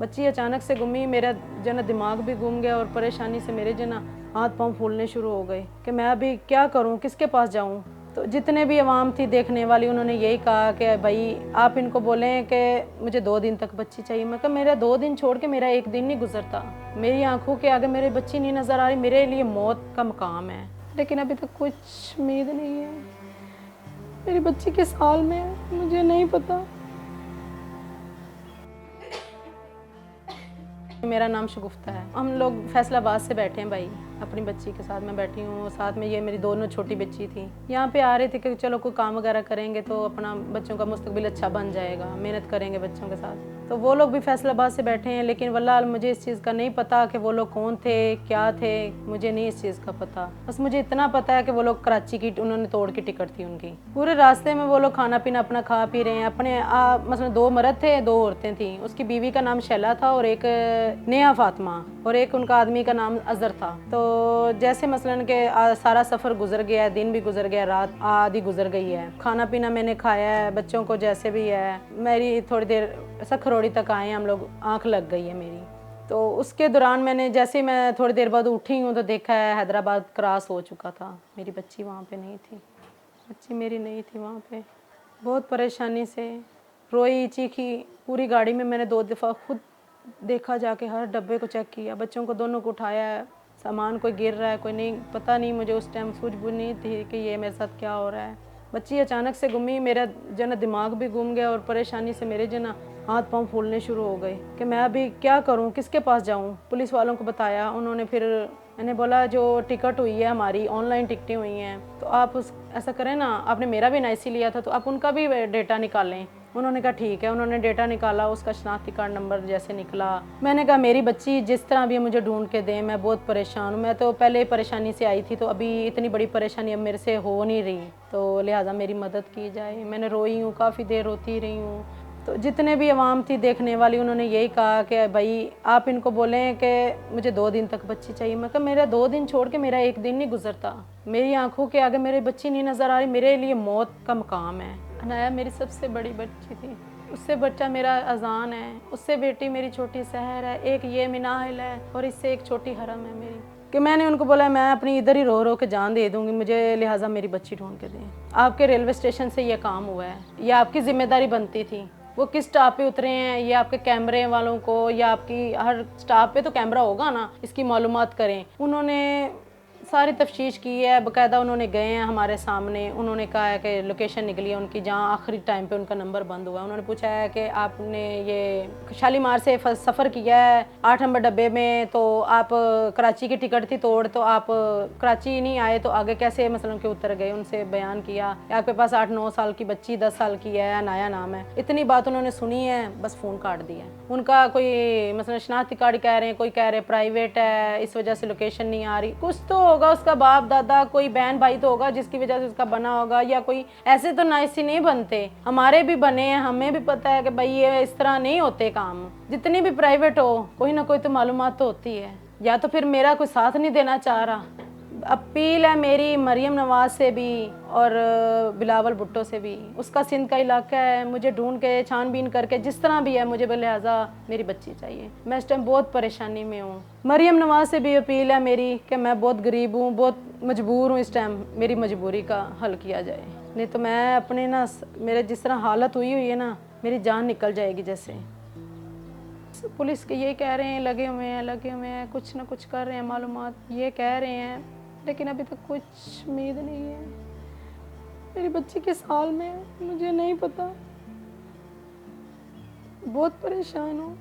बच्ची अचानक से गुमी, मेरा जना दिमाग भी घूम गया और परेशानी से मेरे जना हाथ पांव फूलने शुरू हो गए कि मैं अभी क्या करूं, किसके पास जाऊं। तो जितने भी आवाम थी देखने वाली, उन्होंने यही कहा कि भाई आप इनको बोलें कि मुझे 2 दिन तक बच्ची चाहिए। मैं कहा मेरा 2 दिन छोड़ के मेरा 1 दिन नहीं गुजरता, मेरी आंखों के आगे मेरी बच्ची नहीं नज़र आ रही, मेरे लिए मौत का मकाम है। लेकिन अभी तक कुछ उम्मीद नहीं है। मेरी बच्ची किस हाल में है मुझे नहीं पता। मेरा नाम शगुफ्ता है। हम लोग फैसलाबाद से बैठे हैं भाई, अपनी बच्ची के साथ मैं बैठी हूँ, साथ में ये मेरी दोनों छोटी बच्ची थी। यहाँ पे आ रहे थे कि चलो कोई काम वगैरह करेंगे तो अपना बच्चों का मुस्तकबिल अच्छा बन जाएगा, मेहनत करेंगे बच्चों के साथ। तो वो लोग भी फैसलाबाद से बैठे हैं, लेकिन वल्लाह मुझे इस चीज़ का नहीं पता कि वो लोग कौन थे, क्या थे, मुझे नहीं इस चीज़ का पता। बस मुझे इतना पता है कि वो लोग कराची की, उन्होंने तोड़ की टिकट थी उनकी। पूरे रास्ते में वो लोग खाना पीना अपना खा पी रहे हैं अपने। मतलब 2 मर्द थे, 2 औरतें थी। उसकी बीवी का नाम शैला था और एक नेहा फातिमा, और एक उनका आदमी का नाम अजहर था। तो जैसे मसलन के सारा सफ़र गुजर गया है, दिन भी गुजर गया, रात आधी गुजर गई है। खाना पीना मैंने खाया है, बच्चों को जैसे भी है। मेरी थोड़ी देर सखरोड़ी तक आए हम लोग, आँख लग गई है मेरी। तो उसके दौरान मैंने जैसे मैं थोड़ी देर बाद उठी हूँ तो देखा है हैदराबाद क्रॉस हो चुका था। मेरी बच्ची वहाँ पे नहीं थी, बच्ची मेरी नहीं थी वहाँ पे। बहुत परेशानी से रोई चीखी। पूरी गाड़ी में मैंने 2 दफ़ा खुद देखा, जाके हर डब्बे को चेक किया, बच्चों को दोनों को उठाया है। सामान कोई गिर रहा है कोई नहीं, पता नहीं मुझे उस टाइम सूझबूझ नहीं थी कि ये मेरे साथ क्या हो रहा है। बच्ची अचानक से गुमी, मेरा जना दिमाग भी घूम गया और परेशानी से मेरे जना हाथ पांव फूलने शुरू हो गए कि मैं अभी क्या करूं, किसके पास जाऊं। पुलिस वालों को बताया, उन्होंने फिर मैंने बोला जो टिकट हुई है हमारी, ऑनलाइन टिकटें हुई हैं, तो आप ऐसा करें ना, आपने मेरा भी NIC लिया था तो आप उनका भी डेटा निकालें। उन्होंने कहा ठीक है। उन्होंने डेटा निकाला, उसका शनाख्ती कार्ड नंबर जैसे निकला। मैंने कहा मेरी बच्ची जिस तरह भी मुझे ढूंढ के दें, मैं बहुत परेशान हूँ। मैं तो पहले परेशानी से आई थी, तो अभी इतनी बड़ी परेशानी अब मेरे से हो नहीं रही, तो लिहाजा मेरी मदद की जाए। मैंने रोई हूँ, काफ़ी देर रोती रही हूँ। तो जितने भी आवाम थी देखने वाली, उन्होंने यही कहा कि भाई आप इनको बोलें कि मुझे 2 दिन तक बच्ची चाहिए। मैं कहा मेरा 2 दिन छोड़ के मेरा 1 दिन नहीं गुजरता, मेरी आंखों के आगे मेरी बच्ची नहीं नज़र आ रही, मेरे लिए मौत का मकाम है। अनाया मेरी सबसे बड़ी बच्ची थी, उससे बच्चा मेरा अजान है, उससे बेटी मेरी छोटी सहर है, एक ये मिनाहिल है और इससे एक छोटी हरम है मेरी। कि मैंने उनको बोला मैं अपनी इधर ही रो रो के जान दे दूंगी, मुझे लिहाजा मेरी बच्ची ढूंढ के दें। आपके रेलवे स्टेशन से ये काम हुआ है, ये आपकी जिम्मेदारी बनती थी। वो किस स्टॉप पे उतरे हैं, ये आपके कैमरे वालों को, या आपकी हर स्टॉप पे तो कैमरा होगा ना, इसकी मालूमात करें। उन्होंने सारी तफ्तीश की है, बाकायदा उन्होंने गए हैं हमारे सामने। उन्होंने कहा है कि लोकेशन निकली है उनकी, जहाँ आखिरी टाइम पे उनका नंबर बंद हुआ है। उन्होंने पूछा है कि आपने ये शालीमार से सफ़र किया है 8 नंबर डब्बे में, तो आप कराची की टिकट थी तोड़, तो आप कराची नहीं आए तो आगे कैसे मसलन के उतर गए। उनसे बयान किया, आपके पास 8-9 साल की बच्ची, 10 साल की है, नया नाम है। इतनी बात उन्होंने सुनी है, बस फ़ोन काट दिया। उनका कोई मसलन शनाख्ती कार्ड कह रहे हैं, कोई कह रहे प्राइवेट है, इस वजह से लोकेशन नहीं आ रही। कुछ तो होगा, उसका बाप दादा कोई बहन भाई तो होगा जिसकी वजह से उसका बना होगा, या कोई ऐसे तो नाइसी नहीं बनते। हमारे भी बने हैं, हमें भी पता है कि भाई ये इस तरह नहीं होते काम। जितनी भी प्राइवेट हो, कोई ना कोई तो मालूमात तो होती है, या तो फिर मेरा कोई साथ नहीं देना चाह रहा। अपील है मेरी मरियम नवाज से भी और बिलावल भुट्टो से भी, उसका सिंध का इलाका है, मुझे ढूंढ के छानबीन करके जिस तरह भी है मुझे लिहाजा मेरी बच्ची चाहिए। मैं इस टाइम बहुत परेशानी में हूँ। मरियम नवाज से भी अपील है मेरी कि मैं बहुत गरीब हूँ, बहुत मजबूर हूँ, इस टाइम मेरी मजबूरी का हल किया जाए, नहीं तो मैं अपने ना, मेरे जिस तरह हालत हुई है ना, मेरी जान निकल जाएगी। जैसे पुलिस के ये कह रहे हैं लगे हुए हैं, कुछ ना कुछ कर रहे हैं, मालूमात ये कह रहे हैं, लेकिन अभी तक कुछ उम्मीद नहीं है। मेरी बच्ची किस हाल में है मुझे नहीं पता, बहुत परेशान हूँ।